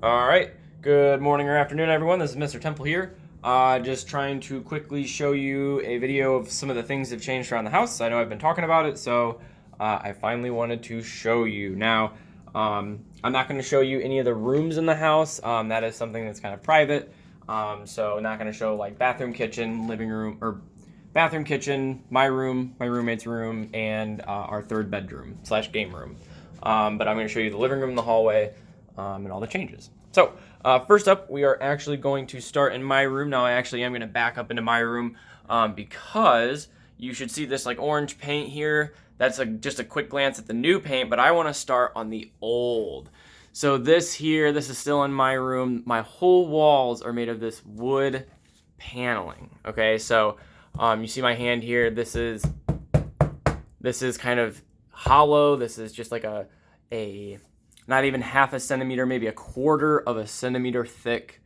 All right. Good morning or afternoon, everyone. This is Mr. Temple here. Just trying to quickly show you a video of some of the things that have changed around the house. I know I've been talking about it, so I finally wanted to show you. Now, I'm not going to show you any of the rooms in the house. That is something that's kind of private. So not going to show like bathroom, kitchen, living room, or bathroom, kitchen, my room, my roommate's room, and our third bedroom / game room. But I'm going to show you the living room, the hallway, and all the changes. So first up, we are actually going to start in my room. Now I actually am going to back up into my room because you should see this like orange paint here. That's just a quick glance at the new paint, but I want to start on the old. So this is still in my room. My whole walls are made of this wood paneling. Okay, so you see my hand here. This is kind of hollow. This is just like a not even half a centimeter, maybe a quarter of a centimeter thick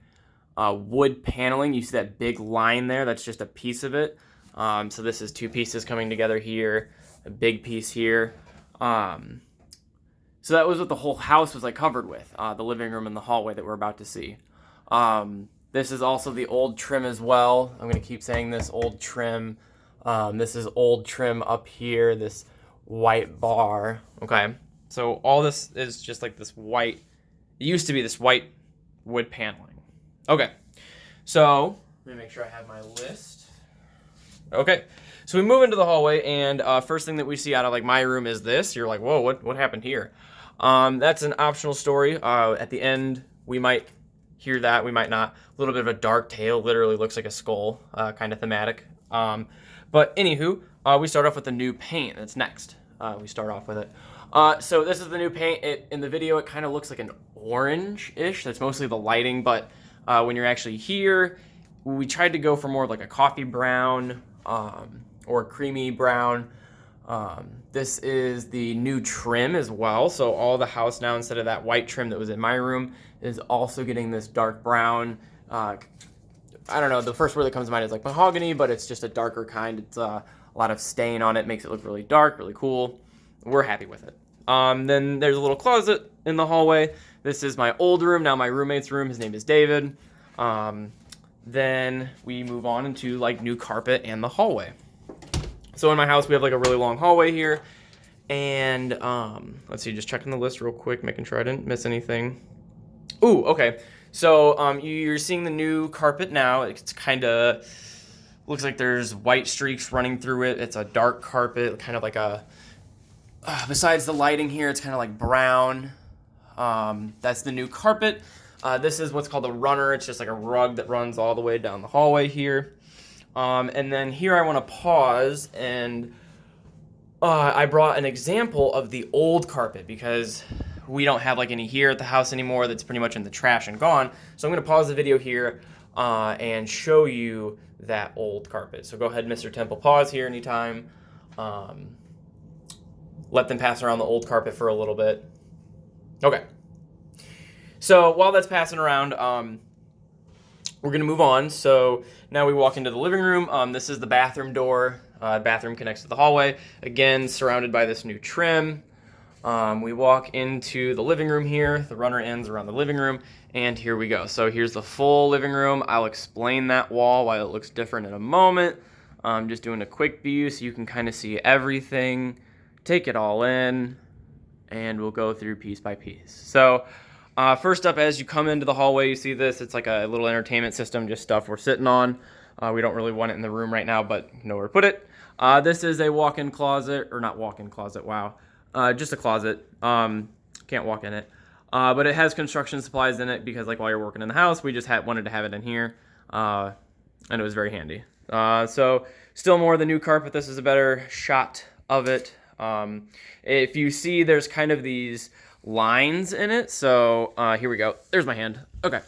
wood paneling. You see that big line there? That's just a piece of it. So this is two pieces coming together here, a big piece here. So that was what the whole house was like covered with, the living room and the hallway that we're about to see. This is also the old trim as well. I'm going to keep saying this, old trim. This is old trim up here, this white bar. Okay, so all this is just like this white, it used to be this white wood paneling. Okay, so let me make sure I have my list. Okay, so we move into the hallway, and first thing that we see out of like my room is this. You're like, whoa, what happened here? That's an optional story. At the end, we might hear that, we might not. A little bit of a dark tail, literally looks like a skull, kind of thematic. But anywho, we start off with the new paint. That's next. We start off with it. So this is the new paint. In the video, it kind of looks like an orange-ish. That's mostly the lighting, but when you're actually here, we tried to go for more of like a coffee brown or creamy brown. This is the new trim as well. So all the house now, instead of that white trim that was in my room, is also getting this dark brown. I don't know, the first word that comes to mind is like mahogany, but it's just a darker kind. It's a lot of stain on it, makes it look really dark, really cool. We're happy with it. Then there's a little closet in the hallway. This is my old room, now my roommate's room. His name is David. Then we move on into like new carpet and the hallway. So in my house, we have like a really long hallway here. And let's see, just checking the list real quick, making sure I didn't miss anything. Ooh, okay. So you're seeing the new carpet now. It's kind of looks like there's white streaks running through it. It's a dark carpet, kind of like a, besides the lighting here, it's kind of like brown. That's the new carpet. This is what's called a runner. It's just like a rug that runs all the way down the hallway here. And then here I want to pause, and I brought an example of the old carpet because we don't have like any here at the house anymore. That's pretty much in the trash and gone. So I'm going to pause the video here and show you that old carpet. So go ahead, Mr. Temple, pause here anytime. Let them pass around the old carpet for a little bit. Okay. So while that's passing around, we're going to move on. So now we walk into the living room. This is the bathroom door. Bathroom connects to the hallway. Again, surrounded by this new trim. We walk into the living room here. The runner ends around the living room. And here we go. So here's the full living room. I'll explain that wall, why it looks different in a moment. Just doing a quick view so you can kind of see everything. Take it all in. And we'll go through piece by piece. So first up, as you come into the hallway, you see this. It's like a little entertainment system, just stuff we're sitting on. We don't really want it in the room right now, but know where to put it. This is a walk-in closet, or not walk-in closet, wow. Just a closet. Can't walk in it. But it has construction supplies in it because like while you're working in the house, we just wanted to have it in here. And it was very handy. So still more of the new carpet. This is a better shot of it. If you see, there's kind of these lines in it. So here we go. There's my hand. Okay.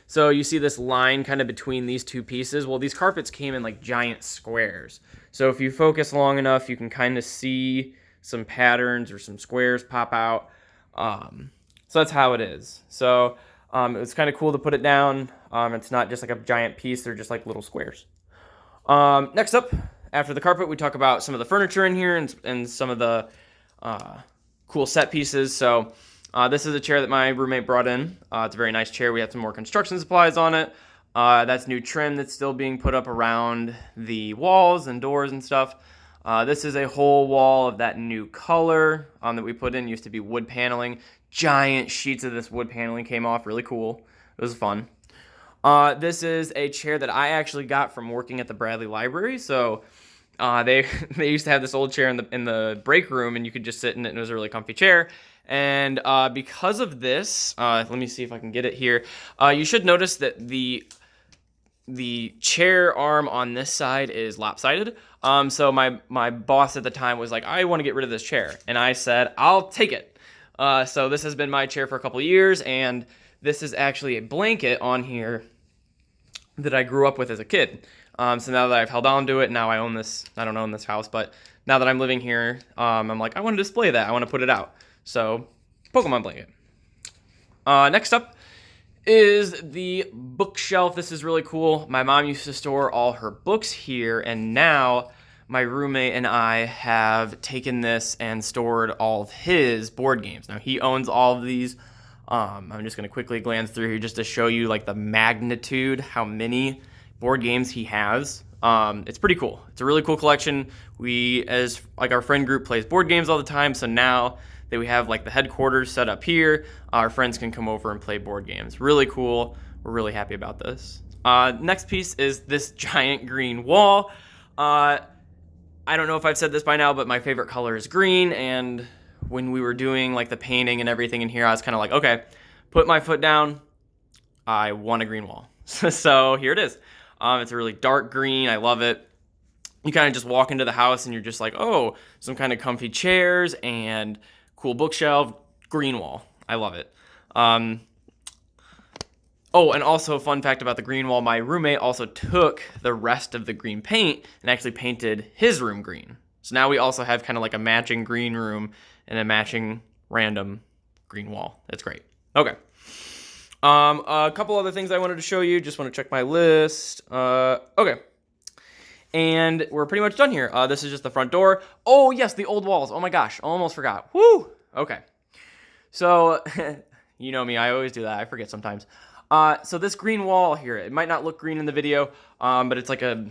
So you see this line kind of between these two pieces. Well, these carpets came in like giant squares. So if you focus long enough, you can kind of see some patterns or some squares pop out. So that's how it is. So it's kind of cool to put it down. It's not just like a giant piece. They're just like little squares. Next up, after the carpet, we talk about some of the furniture in here and some of the cool set pieces. So This is a chair that my roommate brought in. It's a very nice chair. We have some more construction supplies on it. That's new trim that's still being put up around the walls and doors and stuff. This is a whole wall of that new color that we put in. Used to be wood paneling. Giant sheets of this wood paneling came off. Really cool. It was fun. This is a chair that I actually got from working at the Bradley Library. So they used to have this old chair in the break room, and you could just sit in it, and it was a really comfy chair. And because of this, let me see if I can get it here. You should notice that the chair arm on this side is lopsided. So my boss at the time was like, I want to get rid of this chair. And I said, I'll take it. So this has been my chair for a couple of years, and this is actually a blanket on here that I grew up with as a kid. So now that I've held on to it, now I own this. I don't own this house, but now that I'm living here, I'm like, I want to display that. I want to put it out. So, Pokemon blanket. Next up is the bookshelf. This is really cool. My mom used to store all her books here, and now my roommate and I have taken this and stored all of his board games. Now, he owns all of these. I'm just going to quickly glance through here just to show you like the magnitude, how many board games he has. It's pretty cool. It's a really cool collection. We, as like our friend group, plays board games all the time, so now that we have like the headquarters set up here, our friends can come over and play board games. Really cool. We're really happy about this. Next piece is this giant green wall. I don't know if I've said this by now, but my favorite color is green, and when we were doing like the painting and everything in here, I was kind of like, okay, put my foot down. I want a green wall. So here it is. It's a really dark green. I love it. You kind of just walk into the house and you're just like, oh, some kind of comfy chairs and cool bookshelf, green wall. I love it. Oh, and also a fun fact about the green wall, my roommate also took the rest of the green paint and actually painted his room green. So now we also have kind of like a matching green room and a matching random green wall. It's great. Okay. A couple other things I wanted to show you. Just want to check my list. Okay. And we're pretty much done here. This is just the front door. Oh, yes, the old walls. Oh, my gosh. Almost forgot. Woo! Okay. So, you know me. I always do that. I forget sometimes. So this green wall here, it might not look green in the video, but it's like a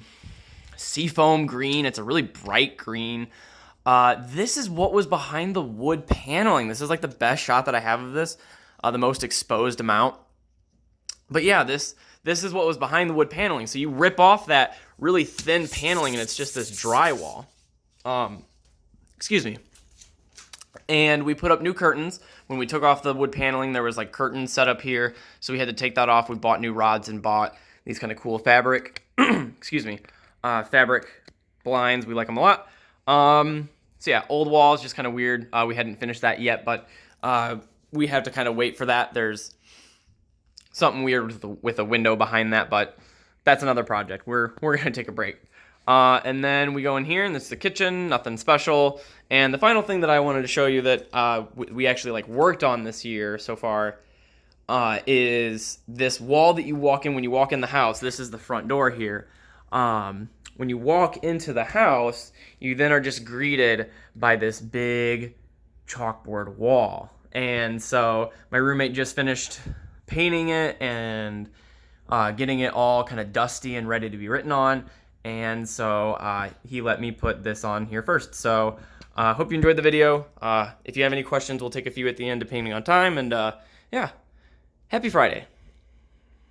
seafoam green. It's a really bright green. This is what was behind the wood paneling. This is like the best shot that I have of this, the most exposed amount. But yeah, this is what was behind the wood paneling. So you rip off that really thin paneling and it's just this drywall. Excuse me. And we put up new curtains. When we took off the wood paneling, there was like curtains set up here. So we had to take that off. We bought new rods and bought these kind of cool fabric, excuse me, fabric blinds. We like them a lot. So yeah, old walls, just kind of weird. We hadn't finished that yet, but we have to kind of wait for that. There's something weird with a window behind that, but that's another project. We're gonna take a break. And then we go in here, and this is the kitchen, nothing special. And the final thing that I wanted to show you that we actually like worked on this year so far is this wall that you walk in when you walk in the house. This is the front door here. When you walk into the house, you then are just greeted by this big chalkboard wall. And so my roommate just finished painting it and getting it all kind of dusty and ready to be written on. And so he let me put this on here first. So hope you enjoyed the video. If you have any questions, we'll take a few at the end depending on time. And yeah, happy Friday.